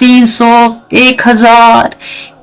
300, 1000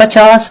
50,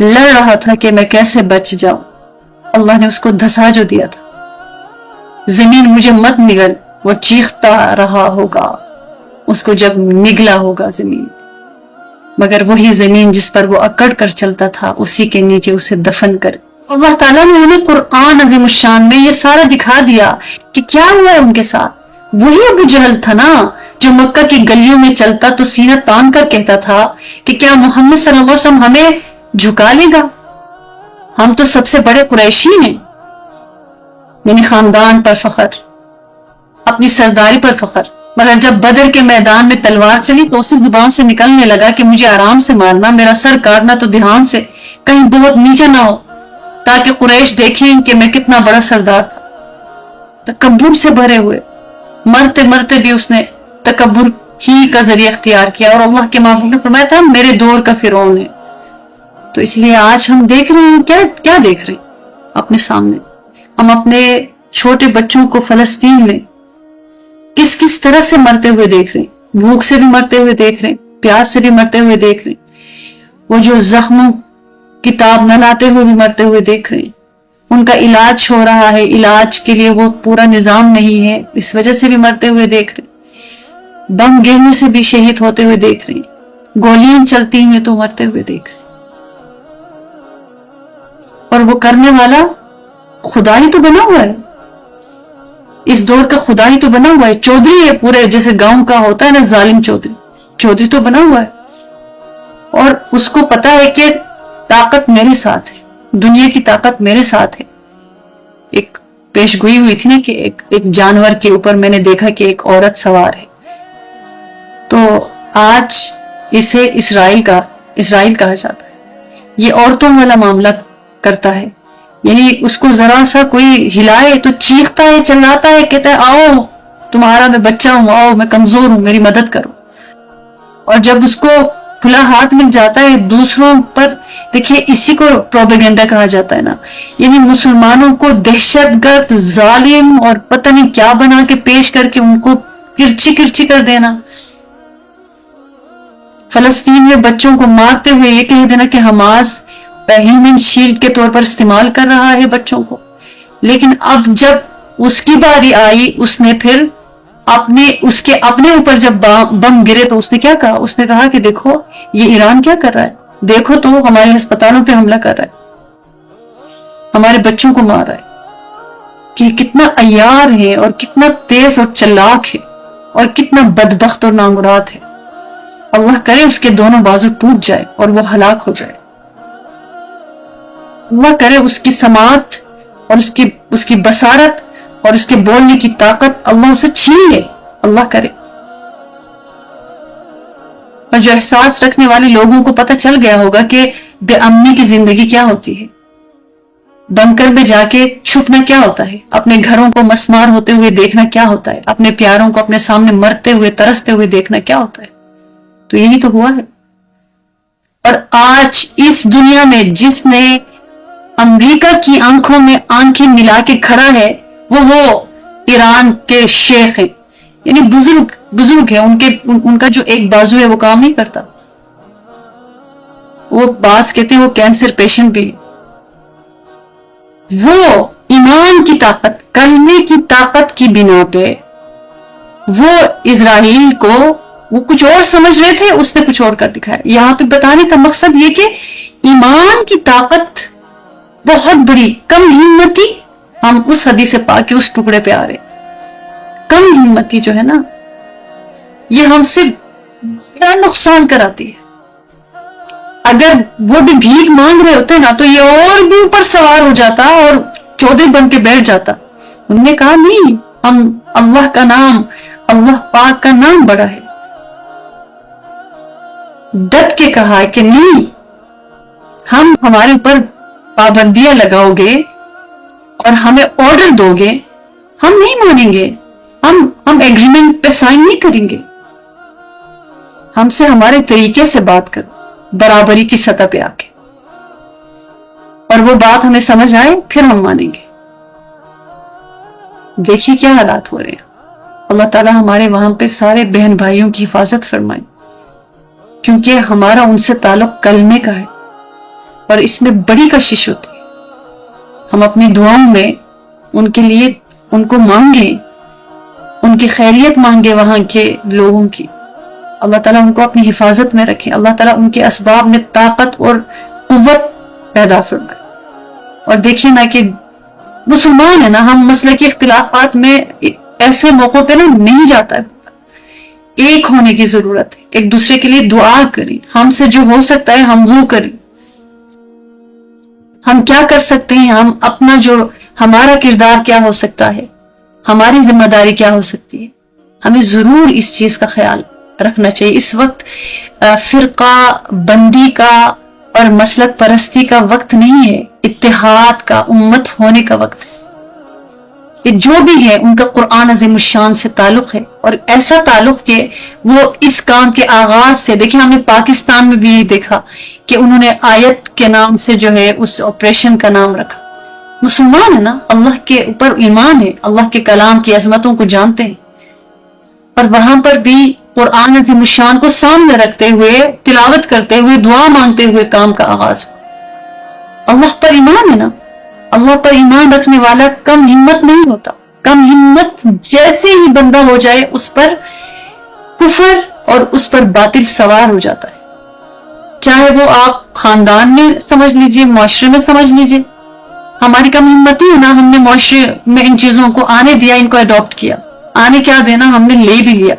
لڑ رہا تھا کہ میں کیسے بچ جاؤں، اللہ نے اس کو دھسا جو دیا تھا، زمین مجھے مت نگل، وہ چیختا رہا ہوگا اس کو جب نگلا ہوگا زمین، مگر وہی زمین جس پر وہ اکڑ کر چلتا تھا اسی کے نیچے اسے دفن کر۔ اللہ تعالیٰ نے انہیں قرآن عظیم الشان میں یہ سارا دکھا دیا کہ کیا ہوا ہے ان کے ساتھ۔ وہی ابو جہل تھا نا جو مکہ کی گلیوں میں چلتا تو سینہ تان کر کہتا تھا کہ کیا محمد صلی اللہ علیہ وسلم ہمیں جھکا لے گا، ہم تو سب سے بڑے قریشی ہیں، یعنی خاندان پر فخر، اپنی سرداری پر فخر۔ مگر جب بدر کے میدان میں تلوار چلی تو اسی زبان سے نکلنے لگا کہ مجھے آرام سے مارنا، میرا سر کاٹنا تو دھیان سے، کہیں بہت نیچے نہ ہو، تاکہ قریش دیکھیں کہ میں کتنا بڑا سردار تھا۔ تکبر سے بھرے ہوئے، مرتے مرتے بھی اس نے تکبر ہی کا ذریعہ اختیار کیا، اور اللہ کے محبوب نے فرمایا تھا میرے دور کا فرعون ہے۔ تو اس لیے آج ہم دیکھ رہے ہیں کیا دیکھ رہے ہیں اپنے سامنے، ہم اپنے چھوٹے بچوں کو فلسطین میں کس طرح سے مرتے ہوئے دیکھ رہے ہیں، بھوک سے بھی مرتے ہوئے دیکھ رہے ہیں، پیاس سے بھی مرتے ہوئے دیکھ رہے ہیں، وہ جو زخموں کتاب نہ لاتے ہوئے بھی مرتے ہوئے دیکھ رہے ہیں، ان کا علاج ہو رہا ہے، علاج کے لیے وہ پورا نظام نہیں ہے، اس وجہ سے بھی مرتے ہوئے دیکھ رہے ہیں، بم گرنے سے بھی شہید ہوتے ہوئے دیکھ رہے ہیں، گولیاں چلتی ہوئے تو مرتے ہوئے دیکھ رہے ہیں، اور وہ کرنے والا خدا ہی تو بنا ہوا ہے، اس دور کا خدا ہی تو بنا ہوا ہے، چودھری ہے پورے، جیسے گاؤں کا ہوتا ہے نا ظالم چودھری تو بنا ہوا ہے، اور اس کو پتا ہے کہ طاقت میرے ساتھ ہے، دنیا کی طاقت میرے ساتھ ہے۔ ایک پیش گوئی ہوئی تھی نا کہ ایک جانور کے اوپر میں نے دیکھا کہ ایک عورت سوار ہے، تو آج اسے اسرائیل کہا جاتا ہے، یہ عورتوں والا معاملہ کرتا ہے، یعنی اس کو ذرا سا کوئی ہلائے تو چیختا ہے، چلاتا ہے، کہتا ہے آؤ تمہارا میں بچہ ہوں، آؤ میں کمزور ہوں، میری مدد کرو۔ اور جب اس کو کھلا ہاتھ مل جاتا ہے دوسروں پر، دیکھیے اسی کو پروپیگنڈا کہا جاتا ہے نا، یعنی مسلمانوں کو دہشت گرد، ظالم اور پتہ نہیں کیا بنا کے پیش کر کے ان کو کرچی کر دینا، فلسطین میں بچوں کو مارتے ہوئے یہ کہہ دینا کہ حماس ہیومن شیلڈ کے طور پر استعمال کر رہا ہے بچوں کو۔ لیکن اب جب اس کی باری آئی، اس نے پھر اس کے اپنے اوپر جب بم گرے تو اس نے کیا کہا؟ اس نے کہا کہ دیکھو یہ ایران کیا کر رہا ہے، دیکھو تو ہمارے ہسپتالوں پہ حملہ کر رہا ہے، ہمارے بچوں کو مار رہا ہے، کہ کتنا عیار ہے اور کتنا تیز اور چلاک ہے اور کتنا بدبخت اور نامراد ہے۔ اللہ کرے اس کے دونوں بازو ٹوٹ جائے اور وہ ہلاک ہو جائے، اللہ کرے اس کی سماعت اور اس کی بصارت اور اس کے بولنے کی طاقت اللہ اسے چھین لے، اللہ کرے۔ اور جو احساس رکھنے والے لوگوں کو پتہ چل گیا ہوگا کہ بے امنی کی زندگی کیا ہوتی ہے، بنکر میں جا کے چھپنا کیا ہوتا ہے، اپنے گھروں کو مسمار ہوتے ہوئے دیکھنا کیا ہوتا ہے، اپنے پیاروں کو اپنے سامنے مرتے ہوئے ترستے ہوئے دیکھنا کیا ہوتا ہے، تو یہی تو ہوا ہے۔ اور آج اس دنیا میں جس نے امریکہ کی آنکھوں میں آنکھیں ملا کے کھڑا ہے وہ ایران کے شیخ ہیں، یعنی بزرگ ہیں، ان کا جو ایک بازو ہے وہ کام نہیں کرتا، وہ بعض کہتے ہیں وہ کینسر پیشنٹ بھی ہے، وہ ایمان کی طاقت، کلمے کی طاقت کی بنا پہ وہ اسرائیل کو وہ کچھ اور سمجھ رہے تھے، اس نے کچھ اور کر دکھایا۔ یہاں پہ بتانے کا مقصد یہ کہ ایمان کی طاقت بہت بڑی، کم ہمتی، ہم اس حدیث پاک کے اس ٹکڑے پہ آ رہے، کم ہمتی جو ہے نا یہ ہم سے بڑا نقصان کراتی ہے۔ اگر وہ بھی بھیک مانگ رہے ہوتے نا تو یہ اور بھی اوپر سوار ہو جاتا اور چودھری بن کے بیٹھ جاتا۔ انہوں نے کہا نہیں، ہم اللہ کا نام، اللہ پاک کا نام بڑا ہے، ڈٹ کے کہا کہ نہیں، ہم ہمارے اوپر پابندیاں لگاؤ گے اور ہمیں آرڈر دو گے، ہم نہیں مانیں گے، ہم ایگریمنٹ پہ سائن نہیں کریں گے، ہم سے ہمارے طریقے سے بات کرو، برابری کی سطح پہ آ کے، اور وہ بات ہمیں سمجھ آئے پھر ہم مانیں گے۔ دیکھیے کیا حالات ہو رہے ہیں۔ اللہ تعالیٰ ہمارے وہاں پہ سارے بہن بھائیوں کی حفاظت فرمائے، کیونکہ ہمارا ان سے تعلق کلمے کا ہے، اور اس میں بڑی کشش ہوتی ہے. ہم اپنی دعاؤں میں ان کے لیے ان کو مانگیں، ان کی خیریت مانگے وہاں کے لوگوں کی. اللہ تعالیٰ ان کو اپنی حفاظت میں رکھے، اللہ تعالیٰ ان کے اسباب میں طاقت اور قوت پیدا فرمائے. اور دیکھیے نا کہ مسلمان ہے نا، ہم مسلکی اختلافات میں ایسے موقعوں پہ نا نہیں جاتا ہے. ایک ہونے کی ضرورت ہے، ایک دوسرے کے لیے دعا کریں، ہم سے جو ہو سکتا ہے ہم وہ کریں. ہم کیا کر سکتے ہیں، ہم اپنا جو ہمارا کردار کیا ہو سکتا ہے، ہماری ذمہ داری کیا ہو سکتی ہے، ہمیں ضرور اس چیز کا خیال رکھنا چاہیے. اس وقت فرقہ بندی کا اور مسلک پرستی کا وقت نہیں ہے، اتحاد کا، امت ہونے کا وقت ہے. یہ جو بھی ہے ان کا قرآن عظیم الشان سے تعلق ہے، اور ایسا تعلق کہ وہ اس کام کے آغاز سے دیکھیں. ہم نے پاکستان میں بھی دیکھا کہ انہوں نے آیت کے نام سے جو ہے اس آپریشن کا نام رکھا. مسلمان ہے نا، اللہ کے اوپر ایمان ہے، اللہ کے کلام کی عظمتوں کو جانتے ہیں، اور وہاں پر بھی قرآن عظیم الشان کو سامنے رکھتے ہوئے، تلاوت کرتے ہوئے، دعا مانگتے ہوئے کام کا آغاز ہوا. اللہ پر ایمان ہے نا، اللہ پر ایمان رکھنے والا کم ہمت نہیں ہوتا. کم ہمت جیسے ہی بندہ ہو جائے اس پر کفر اور اس پر باطل سوار ہو جاتا ہے. چاہے وہ آپ خاندان میں سمجھ لیجئے، معاشرے میں سمجھ لیجئے. ہماری کم ہمتی ہے نا، ہم نے معاشرے میں ان چیزوں کو آنے دیا، ان کو اڈاپٹ کیا. آنے کیا دینا، ہم نے لے بھی لیا.